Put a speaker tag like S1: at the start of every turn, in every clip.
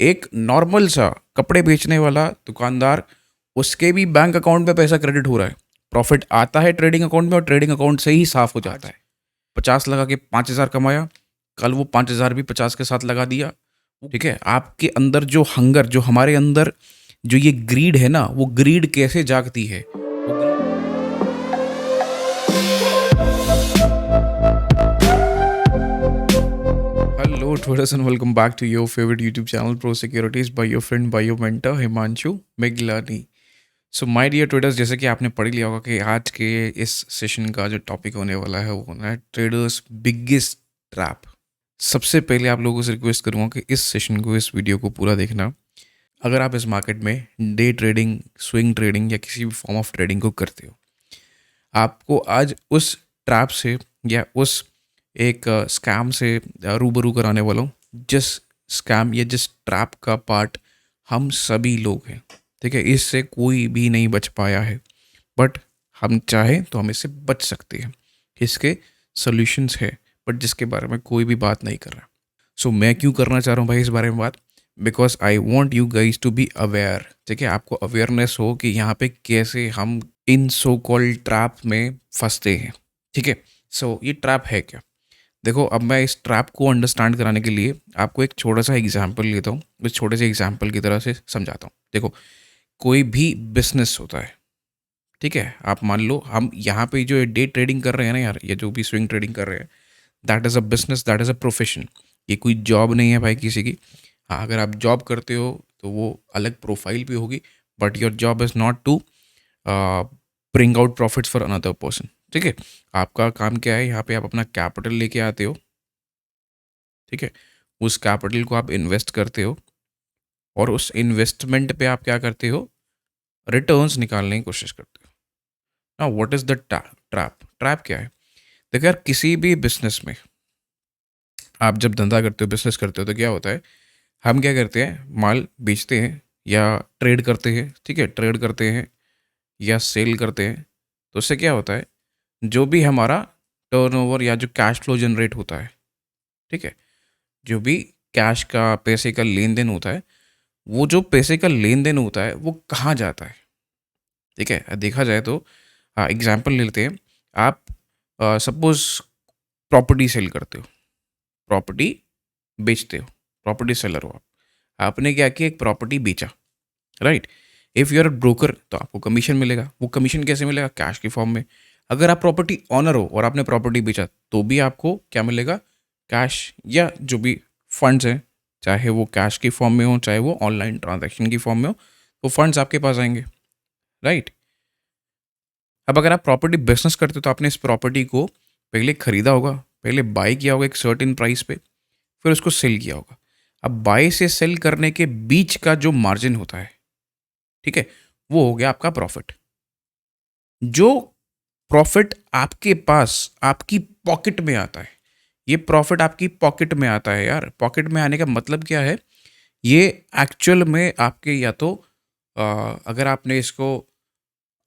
S1: एक नॉर्मल सा कपड़े बेचने वाला दुकानदार, उसके भी बैंक अकाउंट में पैसा क्रेडिट हो रहा है, प्रॉफिट आता है ट्रेडिंग अकाउंट में और ट्रेडिंग अकाउंट से ही साफ हो जाता है। 50 लगा के 5,000 कमाया, कल वो 5,000 भी 50 के साथ लगा दिया। ठीक है, आपके अंदर जो हंगर, जो हमारे अंदर जो ये ग्रीड है ना, वो ग्रीड कैसे जागती है। Hello, traders, and welcome back to your favorite YouTube channel, Pro Securities, by your friend, by your mentor, Himanshu Meglani. So my dear traders, जैसे कि आपने पढ़ लिया होगा कि आज के इस सेशन का जो टॉपिक होने वाला है वो होना है ट्रेडर्स बिगेस्ट ट्रैप। सबसे पहले आप लोगों से रिक्वेस्ट करूँगा कि इस सेशन को, इस वीडियो को पूरा देखना। अगर आप इस मार्केट में डे ट्रेडिंग, स्विंग ट्रेडिंग या किसी भी फॉर्म ऑफ ट्रेडिंग को करते हो, आपको आज उस ट्रैप से या उस एक स्कैम से रूबरू कराने वाला हूँ। जिस स्कैम या जिस ट्रैप का पार्ट हम सभी लोग हैं, ठीक है, इससे कोई भी नहीं बच पाया है, बट हम चाहें तो हम इससे बच सकते हैं। इसके सॉल्यूशंस है, बट जिसके बारे में कोई भी बात नहीं कर रहा। सो मैं क्यों करना चाह रहा हूँ भाई इस बारे में बात? Because I want you guys to be aware. ठीक है, आपको अवेयरनेस हो कि यहाँ पे कैसे हम इन सो कॉल्ड ट्रैप में फंसते हैं। ठीक है, सो ये ट्रैप है क्या? देखो, अब मैं इस ट्रैप को अंडरस्टैंड कराने के लिए आपको एक छोटा सा एग्जाम्पल लेता हूँ। इस छोटे से एग्जाम्पल की तरह से समझाता हूँ। देखो, कोई भी बिजनेस होता है, ठीक है, आप मान लो हम यहाँ पे जो डे ट्रेडिंग कर रहे हैं ना यार, या जो भी स्विंग ट्रेडिंग कर रहे हैं, that is a business, that is a profession. ये कोई जॉब नहीं है भाई किसी की। हाँ, अगर आप जॉब करते हो तो वो अलग प्रोफाइल भी होगी, but your job is not to bring out profits for another person. ठीक है, आपका काम क्या है? यहाँ पे आप अपना कैपिटल लेके आते हो, ठीक है, उस कैपिटल को आप इन्वेस्ट करते हो और उस इन्वेस्टमेंट पे आप क्या करते हो? रिटर्न्स निकालने की कोशिश करते हो। ना, what is the trap? Trap क्या है? देखो यार, किसी भी बिजनेस में आप जब धंधा करते हो, बिजनेस करते हो, तो क्या होता है, हम क्या करते हैं? माल बेचते हैं या ट्रेड करते हैं। ठीक है, ट्रेड करते हैं या सेल करते हैं। तो उससे क्या होता है, जो भी हमारा टर्नओवर या जो कैश फ्लो जनरेट होता है, ठीक है, जो भी कैश का, पैसे का लेन देन होता है, वो जो पैसे का लेन देन होता है वो कहाँ जाता है? ठीक है, देखा जाए तो एग्जाम्पल ले लेते हैं। आप सपोज प्रॉपर्टी सेल करते हो, प्रॉपर्टी बेचते हो, प्रॉपर्टी सेलर हो आप। आपने क्या किया? एक प्रॉपर्टी बेचा, right. If you are broker तो आपको कमीशन मिलेगा। वो कमीशन कैसे मिलेगा? कैश के फॉर्म में। अगर आप प्रॉपर्टी ऑनर हो और आपने प्रॉपर्टी बेचा, तो भी आपको क्या मिलेगा? कैश या जो भी फंड्स हैं, चाहे वो कैश की फॉर्म में हो, चाहे वो ऑनलाइन ट्रांजैक्शन की फॉर्म में हो, वो फंड्स आपके पास आएंगे, राइट। अब अगर आप प्रॉपर्टी बिजनेस करते हो तो आपने इस प्रॉपर्टी को पहले खरीदा होगा, पहले बाई किया होगा एक सर्टेन प्राइस पे, फिर उसको सेल किया होगा। अब बाई से सेल करने के बीच का जो मार्जिन होता है, ठीक है, वो हो गया आपका प्रॉफिट। जो प्रॉफिट आपके पास, आपकी पॉकेट में आता है, ये प्रॉफिट आपकी पॉकेट में आता है यार। पॉकेट में आने का मतलब क्या है? ये एक्चुअल में आपके, या तो अगर आपने इसको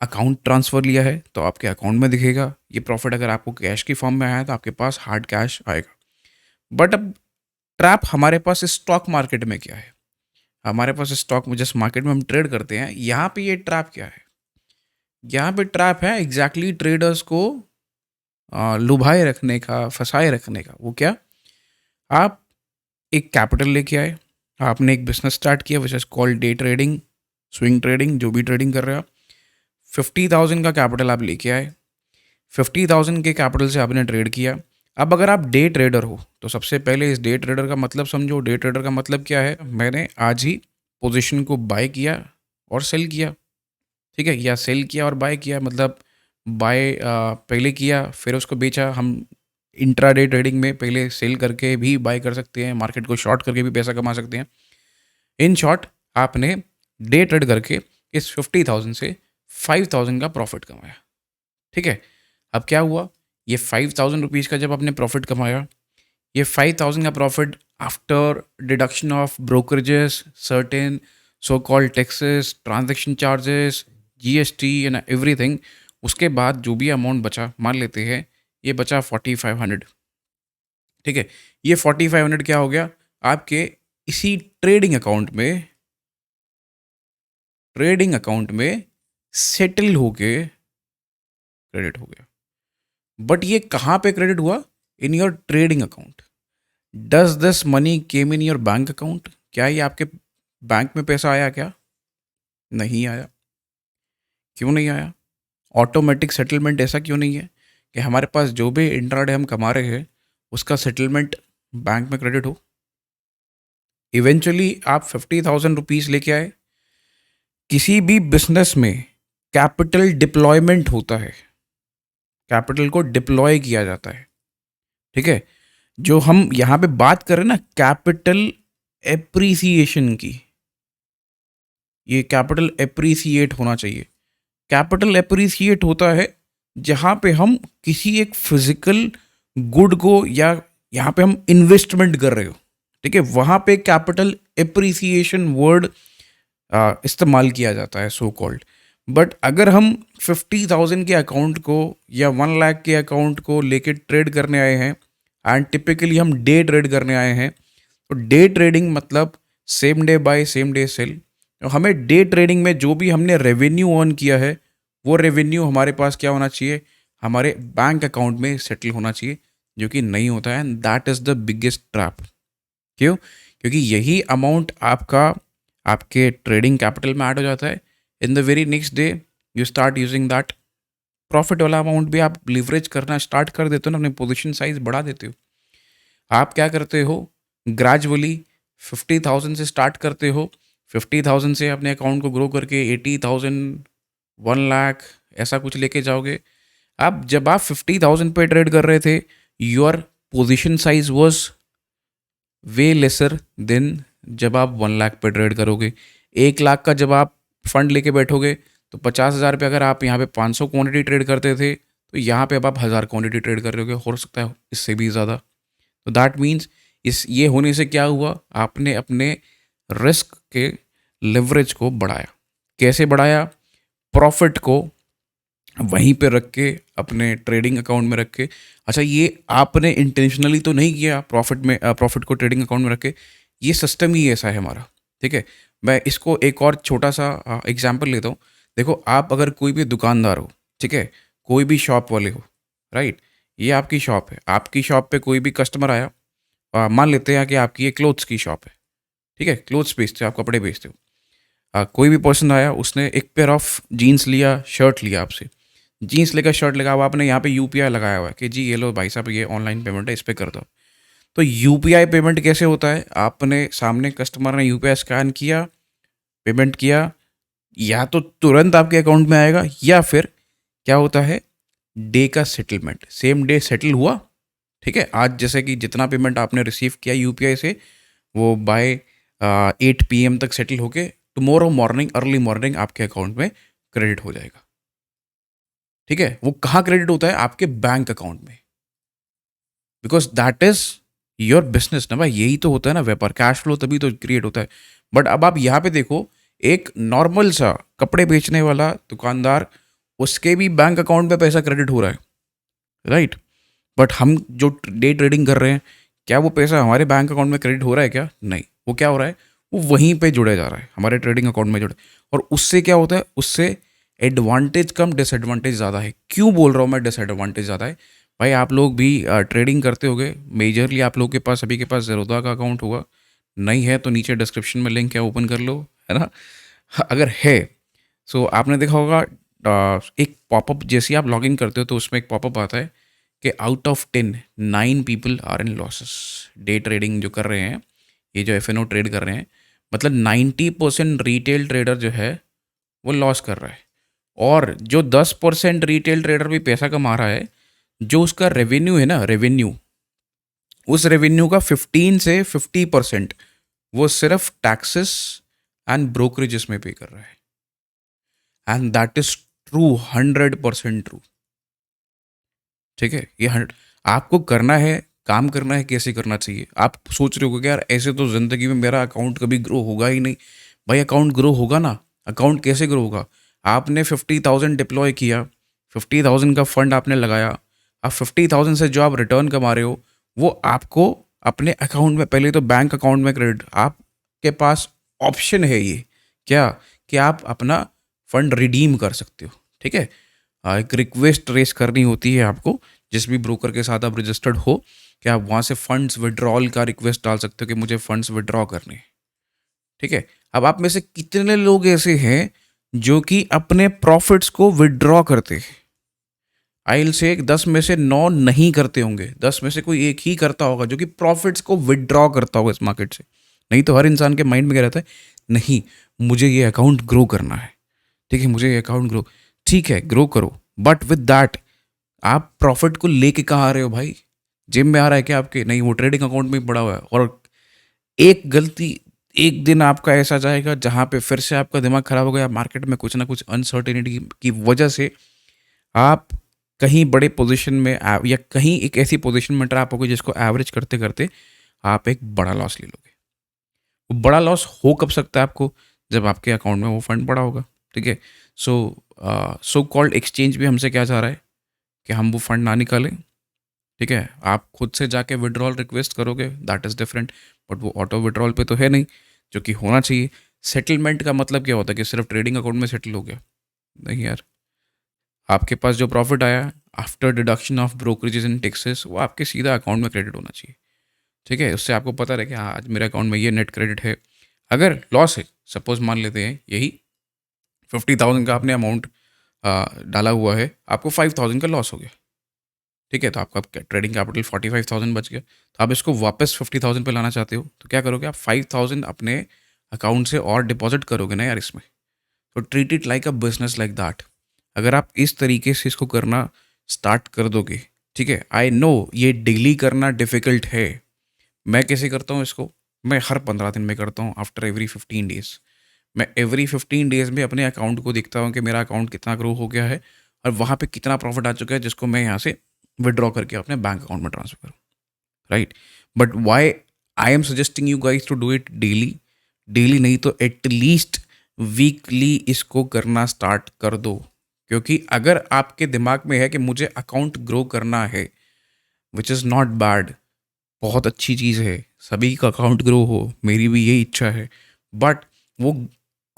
S1: अकाउंट ट्रांसफ़र लिया है तो आपके अकाउंट में दिखेगा ये प्रॉफिट। अगर आपको कैश की फॉर्म में आया है तो आपके पास हार्ड कैश आएगा। बट अब ट्रैप हमारे पास स्टॉक मार्केट में क्या है? हमारे पास स्टॉक में, जिस मार्केट में हम ट्रेड करते हैं, यहाँ पे ये ट्रैप क्या है? यहाँ पे ट्रैप है एग्जैक्टली ट्रेडर्स को लुभाए रखने का, फंसाए रखने का। वो क्या? आप एक कैपिटल लेके आए, आपने एक बिजनेस स्टार्ट किया which is called day trading, swing trading, जो भी ट्रेडिंग कर रहे हो आप। 50,000 का कैपिटल आप लेके आए, 50,000 के कैपिटल से आपने ट्रेड किया। अब अगर आप डे ट्रेडर हो तो सबसे पहले इस डे ट्रेडर का मतलब समझो। डे ट्रेडर का मतलब क्या है? मैंने आज ही पोजीशन को बाय किया और सेल किया, ठीक है, या सेल किया और बाय किया। मतलब बाय पहले किया फिर उसको बेचा। हम इंट्राडे ट्रेडिंग में पहले सेल करके भी बाय कर सकते हैं, मार्केट को शॉर्ट करके भी पैसा कमा सकते हैं। इन शॉर्ट, आपने डे ट्रेड करके इस 50,000 से 5,000 का प्रॉफिट कमाया, ठीक है। अब क्या हुआ? ये 5,000 रुपीज़ का जब आपने प्रॉफिट कमाया, ये 5,000 का profit after deduction of brokerages, certain so called taxes, transaction charges, GST and everything, उसके बाद जो भी अमाउंट बचा, मान लेते हैं ये बचा 4,500, ठीक है। ये 4,500 क्या हो गया? आपके इसी ट्रेडिंग अकाउंट में सेटल होके क्रेडिट हो गया। बट ये कहाँ पे क्रेडिट हुआ? In your trading account. Does this money came in your bank account? क्या ये आपके बैंक में पैसा आया क्या? नहीं आया। क्यों नहीं आया? ऑटोमेटिक सेटलमेंट ऐसा क्यों नहीं है कि हमारे पास जो भी इंट्राडे हम कमा रहे हैं उसका सेटलमेंट बैंक में क्रेडिट हो? इवेंचुअली आप 50,000 रुपीज़ लेके आए। किसी भी बिजनेस में कैपिटल डिप्लॉयमेंट होता है, कैपिटल को डिप्लॉय किया जाता है। ठीक है, जो हम यहाँ पे बात करें ना कैपिटल एप्रिसिएशन की, ये कैपिटल एप्रिसिएट होना चाहिए। कैपिटल एप्रिसिएट होता है जहाँ पे हम किसी एक फिजिकल गुड को या यहाँ पे हम इन्वेस्टमेंट कर रहे हो, ठीक है, वहाँ पे कैपिटल एप्रिसिएशन वर्ड इस्तेमाल किया जाता है, सो कॉल्ड। बट अगर हम 50,000 के अकाउंट को या 1 लाख के अकाउंट को लेके ट्रेड करने आए हैं, एंड टिपिकली हम डे ट्रेड करने आए हैं, तो डे ट्रेडिंग मतलब same day buy same day sell. तो हमें डे ट्रेडिंग में जो भी हमने रेवेन्यू अर्न किया है वो रेवेन्यू हमारे पास क्या होना चाहिए? हमारे बैंक अकाउंट में सेटल होना चाहिए, जो कि नहीं होता है। And that is the biggest trap. क्यों? क्योंकि यही अमाउंट आपका आपके ट्रेडिंग कैपिटल में ऐड हो जाता है। In the very next day you start using that profit वाला अमाउंट भी आप लिवरेज करना स्टार्ट कर देते हो ना, अपनी पोजीशन साइज बढ़ा देते हो। आप क्या करते हो? ग्रेजुअली 50,000 से स्टार्ट करते हो, 50,000 से अपने अकाउंट को ग्रो करके 80,000, 1 लाख ऐसा कुछ लेके जाओगे। अब जब आप 50,000 पे ट्रेड कर रहे थे, your position size was way lesser than जब आप 1 लाख पे ट्रेड करोगे। 1 लाख का जब आप फंड लेके बैठोगे तो 50,000 पे अगर आप यहाँ पे 500 क्वांटिटी ट्रेड करते थे, तो यहाँ पे अब आप 1000 क्वांटिटी ट्रेड कर रहे हो सकता है इससे भी ज़्यादा। तो दैट मीन्स इस ये होने से क्या हुआ? आपने अपने रिस्क के लिवरेज को बढ़ाया। कैसे बढ़ाया? प्रॉफिट को वहीं पे रख के, अपने ट्रेडिंग अकाउंट में रख के। अच्छा, ये आपने इंटेंशनली तो नहीं किया प्रॉफिट को ट्रेडिंग अकाउंट में रख के, ये सिस्टम ही ऐसा है हमारा। ठीक है, मैं इसको एक और छोटा सा एग्जांपल लेता हूँ। देखो, आप अगर कोई भी दुकानदार हो, ठीक है, कोई भी शॉप वाले हो, राइट, ये आपकी शॉप है। आपकी शॉप पे कोई भी कस्टमर आया, मान लेते हैं कि आपकी ये क्लोथ्स की शॉप है, ठीक है, क्लोथ्स बेचते हो, आप कपड़े बेचते हो। कोई भी पर्सन आया, उसने एक पेयर ऑफ जीन्स लिया, शर्ट लिया आपसे, जीन्स लेकर शर्ट लगा हुआ, आपने यहाँ पे यूपीआई लगाया हुआ है कि जी ये लो भाई साहब, ये ऑनलाइन पेमेंट है, इस पर कर दो। तो यूपीआई पेमेंट कैसे होता है? आपने सामने कस्टमर ने यूपीआई स्कैन किया, पेमेंट किया, या तो तुरंत आपके अकाउंट में आएगा, या फिर क्या होता है, डे का सेटलमेंट, सेम डे सेटल हुआ। ठीक है, आज जैसे कि जितना पेमेंट आपने रिसीव किया यूपीआई से, वो बाय 8 PM तक सेटल होके टुमारो मॉर्निंग, अर्ली मॉर्निंग आपके अकाउंट में क्रेडिट हो जाएगा। ठीक है, वो कहाँ क्रेडिट होता है? आपके बैंक अकाउंट में, because that is your business ना भाई। यही तो होता है ना व्यापार, कैश फ्लो तभी तो क्रिएट होता है। बट अब आप यहाँ पे देखो, एक नॉर्मल सा कपड़े बेचने वाला दुकानदार, उसके भी बैंक अकाउंट में पैसा क्रेडिट हो रहा है, राइट। बट हम जो डे ट्रेडिंग कर रहे हैं, क्या वो पैसा हमारे बैंक अकाउंट में क्रेडिट हो रहा है क्या? नहीं। वो क्या हो रहा है? वो वहीं पे जुड़े जा रहा है, हमारे ट्रेडिंग अकाउंट में जुड़े। और उससे क्या होता है? उससे एडवांटेज कम, डिसएडवांटेज ज़्यादा है। क्यों बोल रहा हूँ मैं डिसएडवांटेज ज़्यादा है? भाई आप लोग भी ट्रेडिंग करते होगे, मेजरली आप लोग के पास, सभी के पास ज़ेरोधा का अकाउंट होगा। नहीं है तो नीचे डिस्क्रिप्शन में लिंक है, ओपन कर लो, है ना। अगर है सो आपने देखा होगा, एक पॉपअप जैसे आप लॉगिन करते हो तो उसमें एक पॉपअप आता है कि out of 10, 9 people are in losses. Day trading जो कर रहे हैं, ये जो एफ ट्रेड कर रहे हैं, मतलब 90% रिटेल ट्रेडर जो है वो लॉस कर रहा है। और जो 10% रिटेल ट्रेडर भी पैसा कमा रहा है, जो उसका रेवेन्यू है ना, रेवेन्यू, उस रेवेन्यू का 15 से 50% वो सिर्फ टैक्सेस एंड ब्रोकरेजेस में पे कर रहा है। And that is true, 100% true. ठीक है, ये आपको करना है, काम करना है, कैसे करना चाहिए। आप सोच रहे हो कि यार ऐसे तो ज़िंदगी में मेरा अकाउंट कभी ग्रो होगा ही नहीं। भाई अकाउंट ग्रो होगा ना। अकाउंट कैसे ग्रो होगा? आपने 50,000 डिप्लॉय किया, 50,000 का फंड आपने लगाया, अब 50,000 से जो आप रिटर्न कमा रहे हो, वो आपको अपने अकाउंट में, पहले तो बैंक अकाउंट में क्रेडिट, आपके पास ऑप्शन है ये क्या, कि आप अपना फंड रिडीम कर सकते हो। ठीक है, एक रिक्वेस्ट रेस करनी होती है आपको, जिस भी ब्रोकर के साथ आप रजिस्टर्ड हो, कि आप वहाँ से फंड्स विड्रॉल का रिक्वेस्ट डाल सकते हो कि मुझे फंड्स विड्रॉ करने हैं। ठीक है, अब आप में से कितने लोग ऐसे हैं जो कि अपने प्रॉफिट्स को विड्रॉ करते हैं? आइल से 10 में से 9 नहीं करते होंगे, 10 में से कोई एक ही करता होगा जो कि प्रॉफिट्स को विड्रॉ करता होगा इस मार्केट से। नहीं तो हर इंसान के माइंड में क्या रहता है, नहीं मुझे ये अकाउंट ग्रो करना है, ठीक है मुझे ये अकाउंट ग्रो, ठीक है ग्रो करो, बट विद दैट आप प्रॉफिट को लेके कहाँ आ रहे हो भाई? जिम में आ रहा है क्या आपके? नहीं, वो ट्रेडिंग अकाउंट में ही पड़ा हुआ है। और एक गलती, एक दिन आपका ऐसा जाएगा जहाँ पे फिर से आपका दिमाग खराब हो गया, मार्केट में कुछ ना कुछ अनसर्टेनिटी की वजह से आप कहीं बड़े पोजीशन में या कहीं एक ऐसी पोजीशन में ट्रैप हो गए जिसको एवरेज करते करते आप एक बड़ा लॉस ले लोगे। वो बड़ा लॉस हो कब सकता है आपको? जब आपके अकाउंट में वो फंड पड़ा होगा। ठीक है, सो कॉल्ड एक्सचेंज भी हमसे क्या चाह रहा है कि हम वो फंड ना निकालें। ठीक है, आप खुद से जाके विड्रॉल रिक्वेस्ट करोगे, दैट इज़ डिफरेंट, बट वो ऑटो विड्रॉल पे तो है नहीं, जो कि होना चाहिए। सेटलमेंट का मतलब क्या होता है कि सिर्फ ट्रेडिंग अकाउंट में सेटल हो गया? नहीं यार, आपके पास जो प्रॉफिट आया after deduction of brokerages and taxes, वो आपके सीधा अकाउंट में क्रेडिट होना चाहिए। ठीक है, उससे आपको पता रहे कि हाँ आज मेरे अकाउंट में ये नेट क्रेडिट है। अगर लॉस है, सपोज मान लेते हैं यही 50,000 का आपने अमाउंट डाला हुआ है, आपको 5,000 का लॉस हो गया। ठीक है, तो आपका ट्रेडिंग कैपिटल 45,000 बच गया, तो आप इसको वापस 50,000 पे लाना चाहते हो, तो क्या करोगे? आप 5,000 अपने अकाउंट से और डिपॉजिट करोगे ना यार इसमें। तो treat it like a business like that. अगर आप इस तरीके से इसको करना स्टार्ट कर दोगे, ठीक है, आई नो ये डेली करना डिफिकल्ट है। मैं कैसे करता हूँ इसको? मैं हर 15 दिन में करता हूँ, आफ्टर एवरी 15 डेज। मैं एवरी 15 डेज में अपने अकाउंट को देखता हूँ कि मेरा अकाउंट कितना ग्रो हो गया है और वहाँ पे कितना प्रॉफिट आ चुका है, जिसको मैं यहाँ से विड्रॉ करके अपने बैंक अकाउंट में ट्रांसफर करूँ। Right, but why I am suggesting you guys to do it daily. Daily नहीं तो एटलीस्ट वीकली इसको करना स्टार्ट कर दो, क्योंकि अगर आपके दिमाग में है कि मुझे अकाउंट ग्रो करना है, विच इज़ नॉट बैड, बहुत अच्छी चीज़ है, सभी का अकाउंट ग्रो हो, मेरी भी यही इच्छा है, बट वो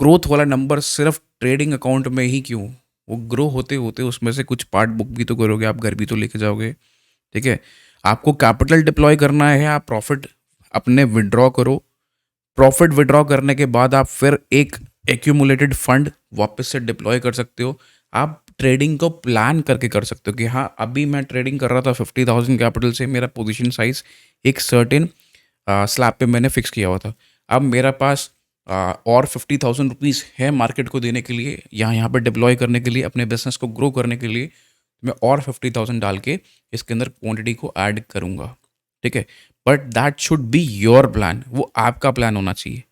S1: ग्रोथ वाला नंबर सिर्फ ट्रेडिंग अकाउंट में ही क्यों? वो ग्रो होते होते उसमें से कुछ पार्ट बुक भी तो करोगे, आप घर भी तो लेके जाओगे। ठीक है, आपको कैपिटल डिप्लॉय करना है, आप प्रॉफिट अपने विड्रॉ करो। प्रॉफिट विड्रॉ करने के बाद आप फिर एक एक्यूमुलेटेड फंड वापस से डिप्लॉय कर सकते हो। आप ट्रेडिंग को प्लान करके कर सकते हो कि हाँ अभी मैं ट्रेडिंग कर रहा था 50,000 कैपिटल से, मेरा पोजीशन साइज एक सर्टेन स्लैब पे मैंने फिक्स किया हुआ था। अब मेरा पास और 50,000 रुपीज़ है मार्केट को देने के लिए, यहाँ पे डिप्लॉय करने के लिए, अपने बिजनेस को ग्रो करने के लिए, मैं और 50,000 डाल के इसके अंदर क्वांटिटी को ऐड करूँगा। ठीक है, but that should be your plan, वो आपका प्लान होना चाहिए,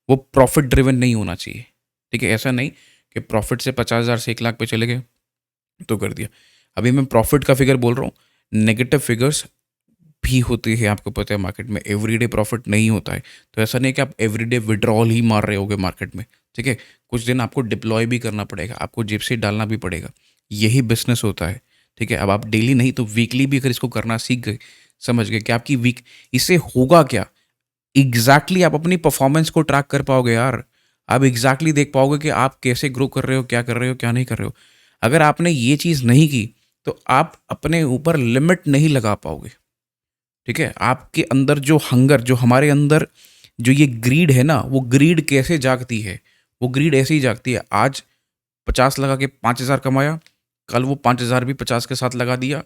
S1: वो प्रॉफिट ड्रिवन नहीं होना चाहिए। ठीक है, ऐसा नहीं कि प्रॉफिट से 50,000 से 1 लाख पे चले गए तो कर दिया। अभी मैं प्रॉफिट का फिगर बोल रहा हूँ, नेगेटिव फिगर्स भी होती है, आपको पता है मार्केट में एवरीडे प्रॉफिट नहीं होता है। तो ऐसा नहीं कि आप एवरीडे विड्रॉल ही मार रहे होगे मार्केट में। ठीक है, कुछ दिन आपको डिप्लॉय भी करना पड़ेगा, आपको जेब से डालना भी पड़ेगा, यही बिजनेस होता है। ठीक है, अब आप डेली नहीं तो वीकली भी अगर इसको करना सीख गए, समझ गए कि आपकी वीक, इससे होगा क्या एग्जैक्टली आप अपनी परफॉर्मेंस को ट्रैक कर पाओगे यार। आप एग्जैक्टली देख पाओगे कि आप कैसे ग्रो कर रहे हो, क्या कर रहे हो, क्या नहीं कर रहे हो। अगर आपने ये चीज़ नहीं की तो आप अपने ऊपर लिमिट नहीं लगा पाओगे। ठीक है, आपके अंदर जो हंगर, जो हमारे अंदर जो ये ग्रीड है ना, वो ग्रीड कैसे जागती है? वो ग्रीड ऐसे ही जागती है, आज 50 लगा के 5,000 कमाया, कल वो 5,000 भी 50 के साथ लगा दिया,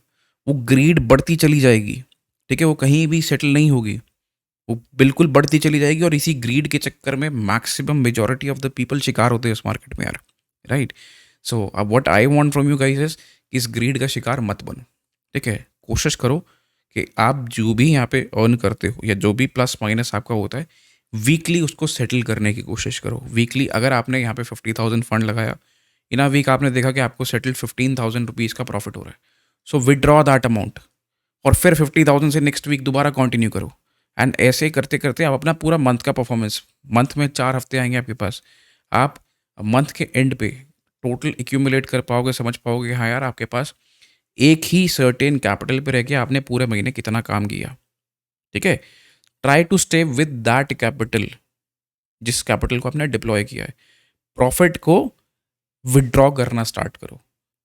S1: वो ग्रीड बढ़ती चली जाएगी। ठीक है, वो कहीं भी सेटल नहीं होगी, वो बिल्कुल बढ़ती चली जाएगी। और इसी ग्रीड के चक्कर में maximum majority of the people शिकार होते हैं इस मार्केट में यार। राइट, सो अब what I want from you guys is, इस ग्रीड का शिकार मत बनो। ठीक है, कोशिश करो कि आप जो भी यहाँ पे अर्न करते हो या जो भी प्लस माइनस आपका होता है, वीकली उसको सेटल करने की कोशिश करो। वीकली अगर आपने यहाँ पे 50,000 फंड लगाया, इन अ वीक आपने देखा कि आपको सेटल 15,000 रुपीज़ का प्रॉफिट हो रहा है, सो विड्रॉ दैट अमाउंट और फिर 50,000 से नेक्स्ट वीक दोबारा कंटिन्यू करो। एंड ऐसे करते करते आप अपना पूरा मंथ का परफॉर्मेंस, मंथ में 4 हफ्ते आएंगे आपके पास, आप मंथ के एंड पे टोटल एक्यूमुलेट कर पाओगे, समझ पाओगे हाँ यार आपके पास एक ही सर्टेन कैपिटल पे रह के आपने पूरे महीने कितना काम किया। ठीक है, try to stay with that capital, जिस कैपिटल को आपने डिप्लॉय किया है। प्रॉफिट को विड्रॉ करना स्टार्ट करो।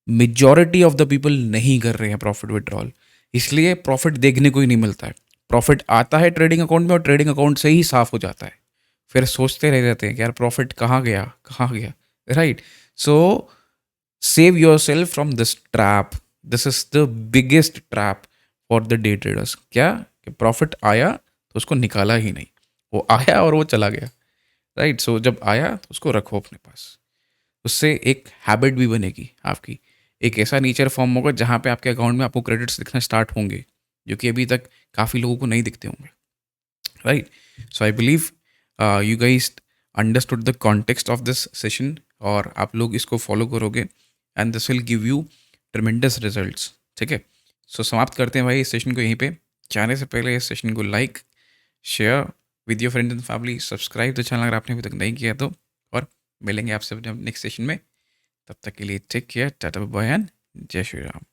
S1: मेजॉरिटी ऑफ द पीपल नहीं कर रहे हैं प्रॉफिट विड्रॉल, इसलिए प्रॉफिट देखने को ही नहीं मिलता है। प्रॉफिट आता है ट्रेडिंग अकाउंट में और ट्रेडिंग अकाउंट से ही साफ हो जाता है, फिर सोचते रह जाते हैं कि यार प्रॉफिट कहाँ गया कहाँ गया, right. So save your self from this trap, this is the biggest trap for the day traders. क्या कि प्रॉफिट आया तो उसको निकाला ही नहीं, वो आया और वो चला गया, राइट। सो जब आया तो उसको रखो अपने पास, उससे एक हैबिट भी बनेगी आपकी, एक ऐसा नेचर फॉर्म होगा जहाँ पे आपके अकाउंट में आपको क्रेडिट्स दिखना स्टार्ट होंगे, जो कि अभी तक काफ़ी लोगों को नहीं दिखते होंगे, right. So I believe you guys understood the context of this session, और आप लोग इसको फॉलो करोगे and this will give you tremendous results, ठीक है। सो समाप्त करते हैं भाई इस सेशन को यहीं पे। जाने से पहले इस सेशन को like share with your friends and family, subscribe the channel अगर आपने अभी तक नहीं किया तो, और मिलेंगे आपसे नेक्स्ट सेशन में। तब तक के लिए take care, tata bye and जय श्री राम।